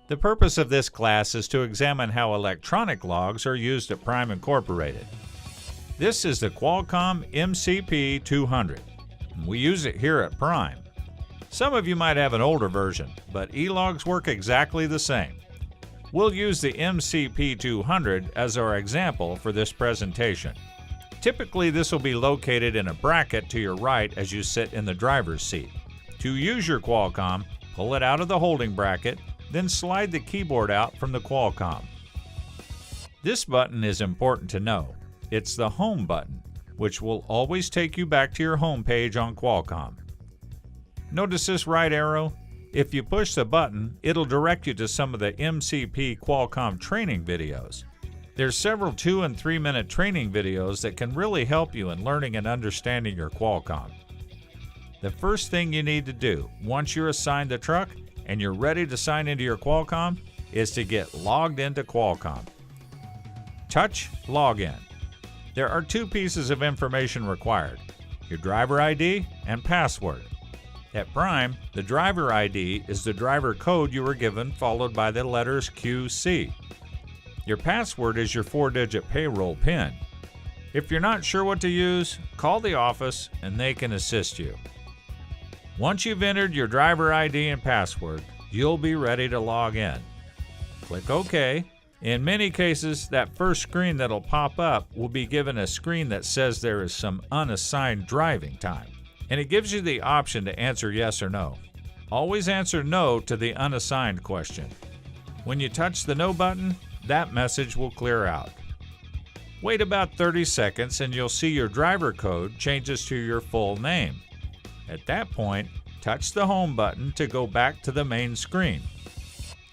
The purpose of this class is to examine how electronic logs are used at Prime Incorporated. This is the Qualcomm MCP200. We use it here at Prime. Some of you might have an older version, but e-logs work exactly the same. We'll use the MCP200 as our example for this presentation. Typically, this will be located in a bracket to your right as you sit in the driver's seat. To use your Qualcomm, pull it out of the holding bracket, then slide the keyboard out from the Qualcomm. This button is important to know. It's the Home button, which will always take you back to your home page on Qualcomm. Notice this right arrow? If you push the button, it'll direct you to some of the MCP Qualcomm training videos. There's several 2 and 3 minute training videos that can really help you in learning and understanding your Qualcomm. The first thing you need to do once you're assigned the truck and you're ready to sign into your Qualcomm is to get logged into Qualcomm. Touch Login. There are 2 pieces of information required: your driver ID and password. At Prime, the driver ID is the driver code you were given followed by the letters QC. Your password is your 4-digit payroll PIN. If you're not sure what to use, call the office and they can assist you. Once you've entered your driver ID and password, you'll be ready to log in. Click OK. In many cases, that first screen that'll pop up will be given a screen that says there is some unassigned driving time, and it gives you the option to answer yes or no. Always answer no to the unassigned question. When you touch the no button, that message will clear out. Wait about 30 seconds and you'll see your driver code changes to your full name. At that point, touch the Home button to go back to the main screen.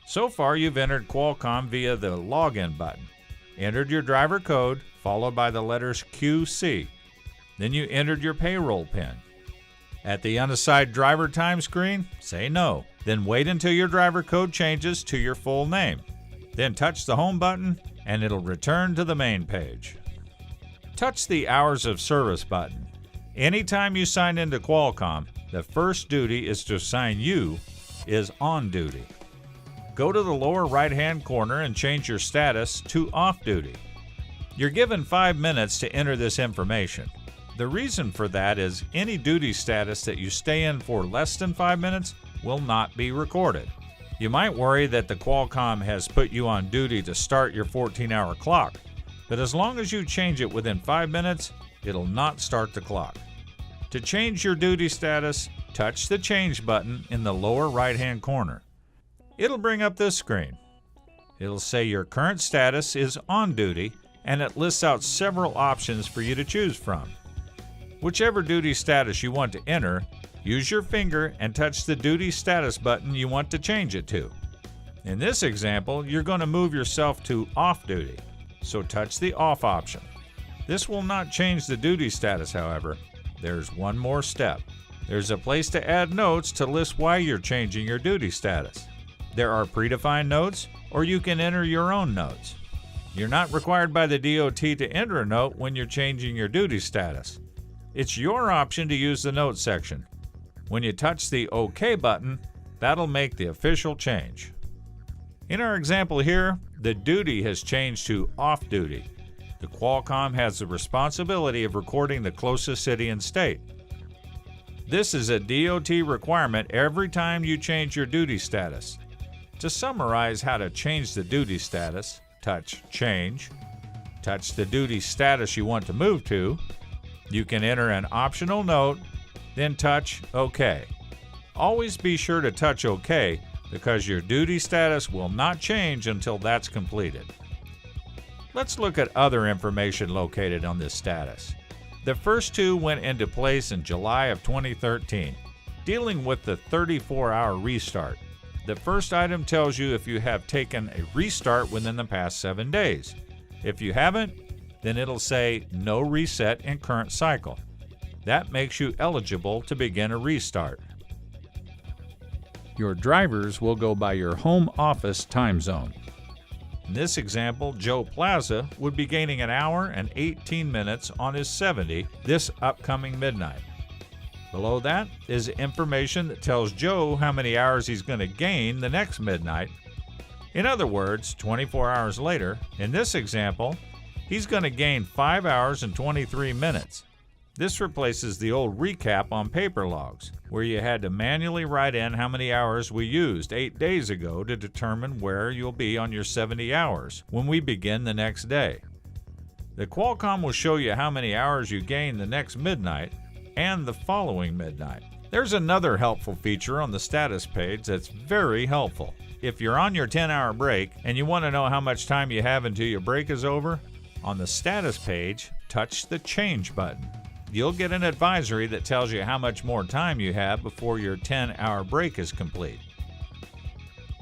So far, you've entered Qualcomm via the Login button. Entered your driver code, followed by the letters QC. Then you entered your payroll PIN. At the unassigned driver time screen, say no. Then wait until your driver code changes to your full name. Then touch the Home button, and it'll return to the main page. Touch the Hours of Service button. Anytime you sign into Qualcomm, the first duty is to assign you is on duty. Go to the lower right-hand corner and change your status to off duty. You're given 5 minutes to enter this information. The reason for that is any duty status that you stay in for less than 5 minutes will not be recorded. You might worry that the Qualcomm has put you on duty to start your 14-hour clock, but as long as you change it within 5 minutes, it'll not start the clock. To change your duty status, touch the Change button in the lower right-hand corner. It'll bring up this screen. It'll say your current status is on duty, and it lists out several options for you to choose from. Whichever duty status you want to enter, use your finger and touch the duty status button you want to change it to. In this example, you're going to move yourself to off duty, so touch the off option. This will not change the duty status, however. There's one more step. There's a place to add notes to list why you're changing your duty status. There are predefined notes, or you can enter your own notes. You're not required by the DOT to enter a note when you're changing your duty status. It's your option to use the notes section. When you touch the OK button, that'll make the official change. In our example here, the duty has changed to off duty. The Qualcomm has the responsibility of recording the closest city and state. This is a DOT requirement every time you change your duty status. To summarize how to change the duty status, touch Change, touch the duty status you want to move to, you can enter an optional note, then touch OK. Always be sure to touch OK because your duty status will not change until that's completed. Let's look at other information located on this status. The first 2 went into place in July of 2013, dealing with the 34-hour restart. The first item tells you if you have taken a restart within the past 7 days. If you haven't, then it'll say no reset in current cycle. That makes you eligible to begin a restart. Your drivers will go by your home office time zone. In this example, Joe Plaza would be gaining an hour and 18 minutes on his 70 this upcoming midnight. Below that is information that tells Joe how many hours he's going to gain the next midnight, In other words, 24 hours later, in this example, he's going to gain 5 hours and 23 minutes. This replaces the old recap on paper logs, where you had to manually write in how many hours we used 8 days ago to determine where you'll be on your 70 hours when we begin the next day. The Qualcomm will show you how many hours you gain the next midnight and the following midnight. There's another helpful feature on the status page that's very helpful. If you're on your 10-hour break and you want to know how much time you have until your break is over, on the status page, touch the Change button. You'll get an advisory that tells you how much more time you have before your 10-hour break is complete.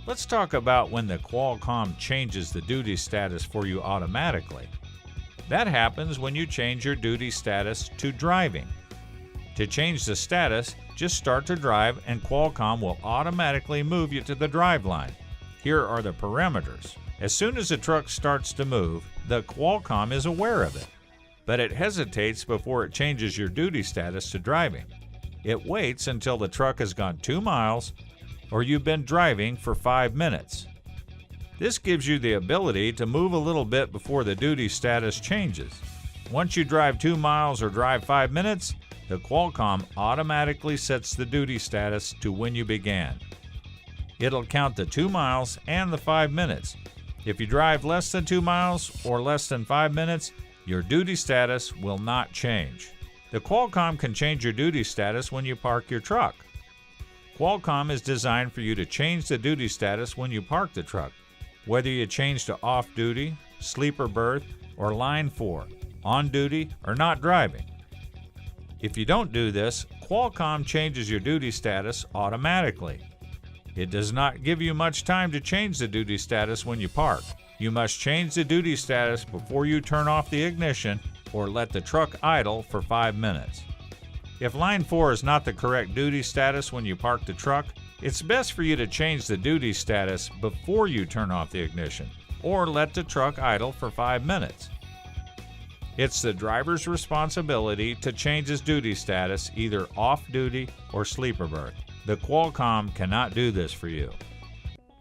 Let's talk about when the Qualcomm changes the duty status for you automatically. That happens when you change your duty status to driving. To change the status, just start to drive and Qualcomm will automatically move you to the drive line. Here are the parameters. As soon as the truck starts to move, the Qualcomm is aware of it, but it hesitates before it changes your duty status to driving. It waits until the truck has gone 2 miles or you've been driving for 5 minutes. This gives you the ability to move a little bit before the duty status changes. Once you drive 2 miles or drive 5 minutes, the Qualcomm automatically sets the duty status to when you began. It'll count the 2 miles and the 5 minutes. If you drive less than 2 miles or less than 5 minutes, your duty status will not change. The Qualcomm can change your duty status when you park your truck. Qualcomm is designed for you to change the duty status when you park the truck, whether you change to off-duty, sleeper berth, or line 4, on duty, or not driving. If you don't do this, Qualcomm changes your duty status automatically. It does not give you much time to change the duty status when you park. You must change the duty status before you turn off the ignition or let the truck idle for 5 minutes. If line 4 is not the correct duty status when you park the truck, it's best for you to change the duty status before you turn off the ignition or let the truck idle for 5 minutes. It's the driver's responsibility to change his duty status either off-duty or sleeper berth. The Qualcomm cannot do this for you.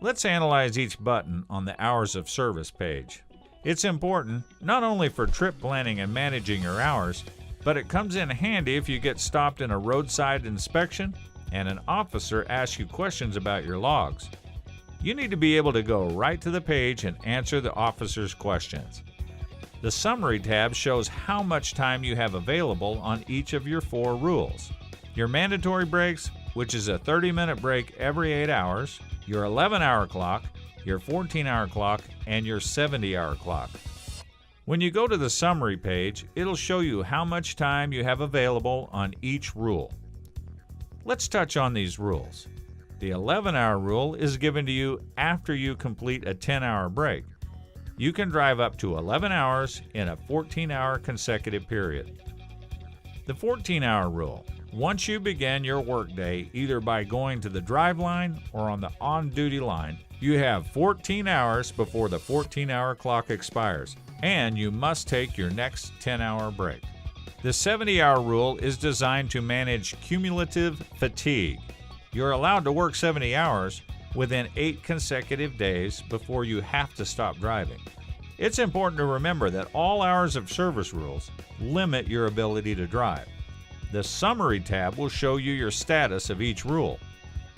Let's analyze each button on the Hours of Service page. It's important not only for trip planning and managing your hours, but it comes in handy if you get stopped in a roadside inspection and an officer asks you questions about your logs. You need to be able to go right to the page and answer the officer's questions. The Summary tab shows how much time you have available on each of your 4 rules. Your mandatory breaks, which is a 30-minute break every 8 hours, your 11-hour clock, your 14-hour clock, and your 70-hour clock. When you go to the Summary page, it'll show you how much time you have available on each rule. Let's touch on these rules. The 11-hour rule is given to you after you complete a 10-hour break. You can drive up to 11 hours in a 14-hour consecutive period. The 14-hour rule. Once you begin your workday either by going to the drive line or on the on-duty line, you have 14 hours before the 14-hour clock expires, and you must take your next 10-hour break. The 70-hour rule is designed to manage cumulative fatigue. You're allowed to work 70 hours within 8 consecutive days before you have to stop driving. It's important to remember that all Hours of Service rules limit your ability to drive. The Summary tab will show you your status of each rule.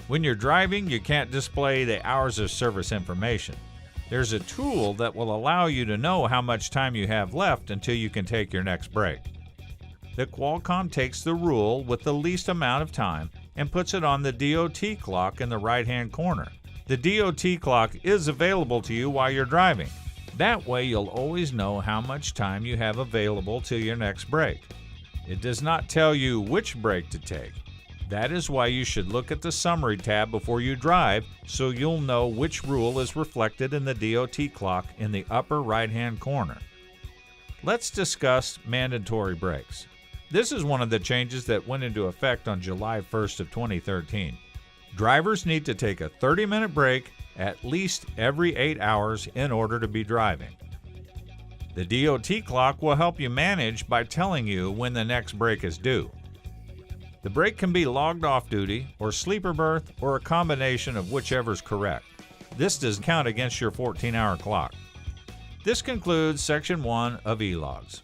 When you're driving, you can't display the Hours of Service information. There's a tool that will allow you to know how much time you have left until you can take your next break. The Qualcomm takes the rule with the least amount of time and puts it on the DOT clock in the right-hand corner. The DOT clock is available to you while you're driving. That way you'll always know how much time you have available till your next break. It does not tell you which break to take. That is why you should look at the Summary tab before you drive so you'll know which rule is reflected in the DOT clock in the upper right-hand corner. Let's discuss mandatory breaks. This is one of the changes that went into effect on July 1st of 2013. Drivers need to take a 30-minute break at least every 8 hours in order to be driving. The DOT clock will help you manage by telling you when the next break is due. The break can be logged off duty or sleeper berth or a combination of whichever's correct. This does count against your 14-hour clock. This concludes Section 1 of E-Logs.